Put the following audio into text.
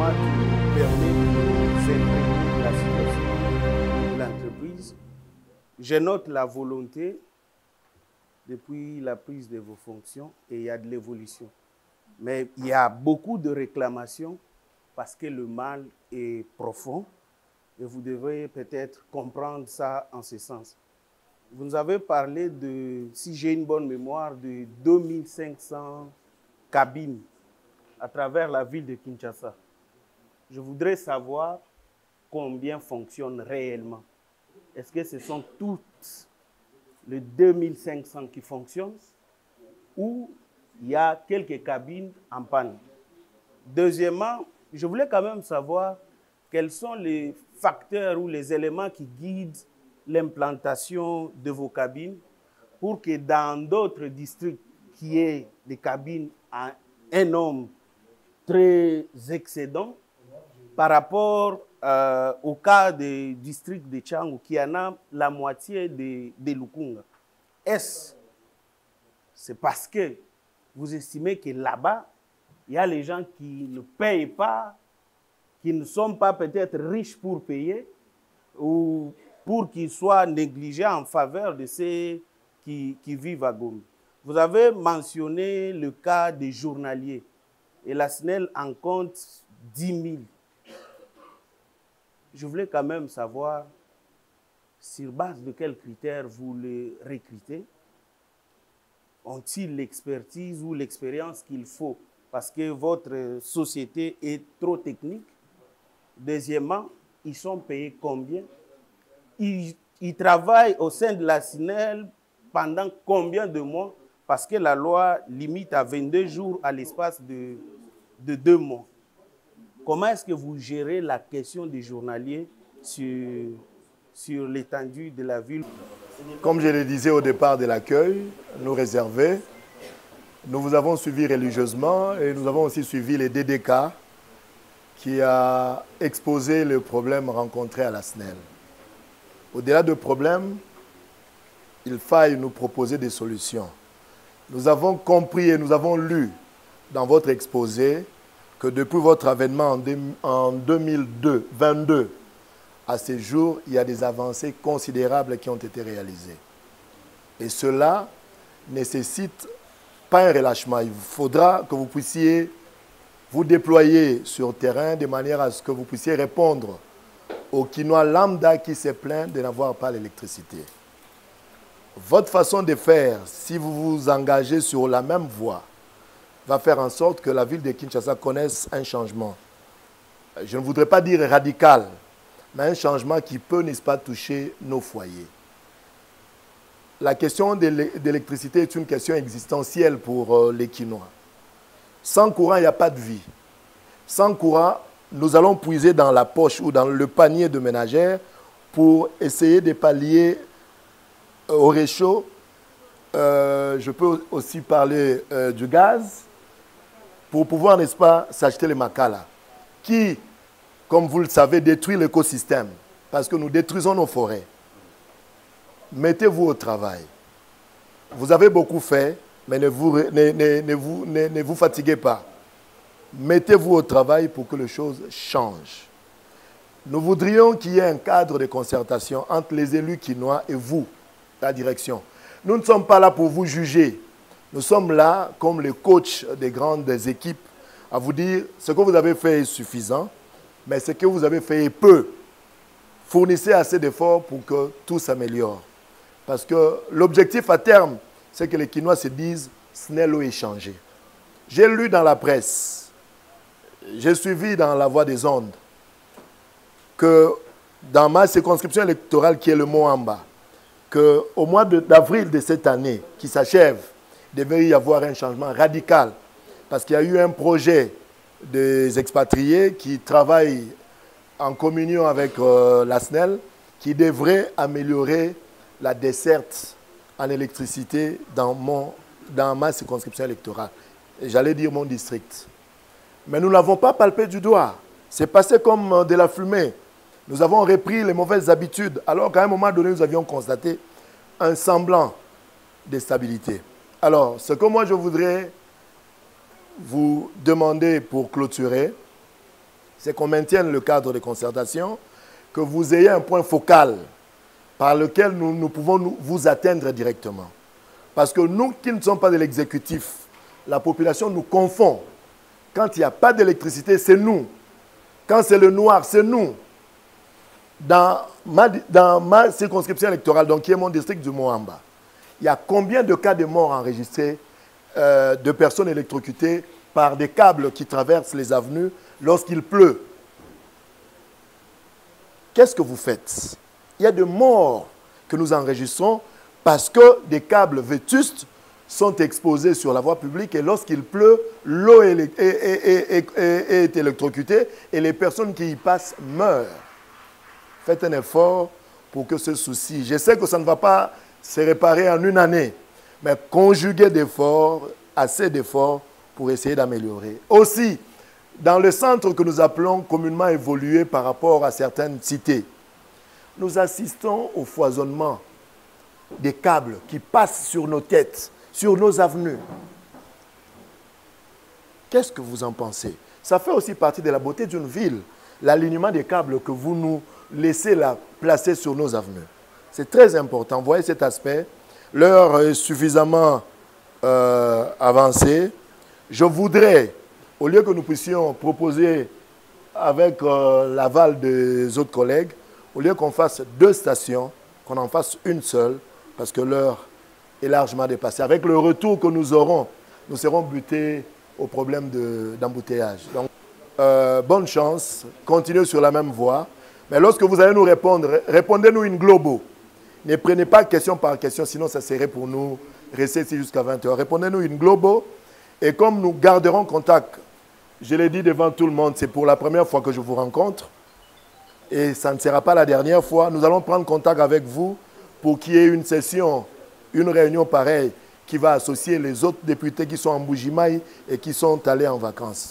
format qui nous permet de s'imprégner de la situation de l'entreprise. Je note la volonté depuis la prise de vos fonctions et il y a de l'évolution. Mais il y a beaucoup de réclamations parce que le mal est profond et vous devez peut-être comprendre ça en ce sens. Vous nous avez parlé de, si j'ai une bonne mémoire, de 2500 cabines à travers la ville de Kinshasa. Je voudrais savoir combien fonctionnent réellement. Est-ce que ce sont toutes les 2500 qui fonctionnent ou il y a quelques cabines en panne? Deuxièmement, je voulais quand même savoir quels sont les facteurs ou les éléments qui guident l'implantation de vos cabines pour que dans d'autres districts qui aient des cabines à un nombre très excédent par rapport au cas du district de Tchangou qui en a la moitié de Lukunga. Est-ce c'est parce que vous estimez que là-bas, il y a les gens qui ne payent pas, qui ne sont pas peut-être riches pour payer, ou pour qu'ils soient négligés en faveur de ceux qui vivent à Goma. Vous avez mentionné le cas des journaliers, et la SNEL en compte 10 000. Je voulais quand même savoir sur base de quels critères vous les recrutez. Ont-ils l'expertise ou l'expérience qu'il faut? Parce que votre société est trop technique. Deuxièmement, ils sont payés combien? Ils travaillent au sein de la SNEL pendant combien de mois? Parce que la loi limite à 22 jours à l'espace de 2 mois. Comment est-ce que vous gérez la question des journaliers sur l'étendue de la ville? Comme je le disais au départ de l'accueil, nous réservés, nous vous avons suivi religieusement et nous avons aussi suivi les DDK qui a exposé le problème rencontré à la SNEL. Au-delà de problèmes, il faille nous proposer des solutions. Nous avons compris et nous avons lu dans votre exposé que depuis votre avènement en 2022 à ce jour, il y a des avancées considérables qui ont été réalisées. Et cela nécessite pas un relâchement. Il faudra que vous puissiez vous déployer sur terrain de manière à ce que vous puissiez répondre aux Kinois lambda qui se plaignent de n'avoir pas l'électricité. Votre façon de faire, si vous vous engagez sur la même voie, va faire en sorte que la ville de Kinshasa connaisse un changement. Je ne voudrais pas dire radical, mais un changement qui peut, n'est-ce pas, toucher nos foyers. La question de l'électricité est une question existentielle pour les Kinois. Sans courant, il n'y a pas de vie. Sans courant, nous allons puiser dans la poche ou dans le panier de ménagères pour essayer de pallier au réchaud. Je peux aussi parler du gaz pour pouvoir, n'est-ce pas, s'acheter les makala qui, comme vous le savez, détruit l'écosystème parce que nous détruisons nos forêts. Mettez-vous au travail. Vous avez beaucoup fait, mais ne vous fatiguez pas. Mettez-vous au travail pour que les choses changent. Nous voudrions qu'il y ait un cadre de concertation entre les élus kinois et vous, la direction. Nous ne sommes pas là pour vous juger. Nous sommes là comme les coachs des grandes équipes à vous dire ce que vous avez fait est suffisant, mais ce que vous avez fait est peu. Fournissez assez d'efforts pour que tout s'améliore. Parce que l'objectif à terme, c'est que les Kinois se disent « SNEL est changé ». J'ai lu dans la presse, j'ai suivi dans la voie des ondes, que dans ma circonscription électorale qui est le Moamba, qu'au mois d'avril de cette année, qui s'achève, il devait y avoir un changement radical. Parce qu'il y a eu un projet des expatriés qui travaillent en communion avec la SNEL, qui devrait améliorer la desserte en électricité dans ma circonscription électorale. J'allais dire mon district. Mais nous ne l'avons pas palpé du doigt. C'est passé comme de la fumée. Nous avons repris les mauvaises habitudes, alors qu'à un moment donné, nous avions constaté un semblant de stabilité. Alors, ce que moi je voudrais vous demander pour clôturer, c'est qu'on maintienne le cadre de concertation, que vous ayez un point focal par lequel nous pouvons vous atteindre directement. Parce que nous qui ne sommes pas de l'exécutif, la population nous confond. Quand il n'y a pas d'électricité, c'est nous. Quand c'est le noir, c'est nous. Dans ma circonscription électorale, donc qui est mon district du Moamba, il y a combien de cas de morts enregistrés de personnes électrocutées par des câbles qui traversent les avenues lorsqu'il pleut? Qu'est-ce que vous faites? Il y a des morts que nous enregistrons parce que des câbles vétustes sont exposés sur la voie publique et lorsqu'il pleut, l'eau est électrocutée et les personnes qui y passent meurent. Faites un effort pour que ce souci, je sais que ça ne va pas se réparer en une année, mais conjuguer d'efforts, assez d'efforts pour essayer d'améliorer. Aussi, dans le centre que nous appelons communément évolué par rapport à certaines cités, nous assistons au foisonnement des câbles qui passent sur nos têtes, sur nos avenues. Qu'est-ce que vous en pensez? Ça fait aussi partie de la beauté d'une ville, l'alignement des câbles que vous nous laissez là, placer sur nos avenues. C'est très important. Vous voyez cet aspect. L'heure est suffisamment avancée. Je voudrais, au lieu que nous puissions proposer avec l'aval des autres collègues, au lieu qu'on fasse 2 stations, qu'on en fasse une seule, parce que l'heure est largement dépassée. Avec le retour que nous aurons, nous serons butés au problème d'embouteillage. Donc, bonne chance, continuez sur la même voie. Mais lorsque vous allez nous répondre, répondez-nous in globo. Ne prenez pas question par question, sinon ça serait pour nous rester ici jusqu'à 20 h. Répondez-nous in globo. Et comme nous garderons contact, je l'ai dit devant tout le monde, c'est pour la première fois que je vous rencontre. Et ça ne sera pas la dernière fois. Nous allons prendre contact avec vous pour qu'il y ait une session, une réunion pareille qui va associer les autres députés qui sont en Mbujimayi et qui sont allés en vacances.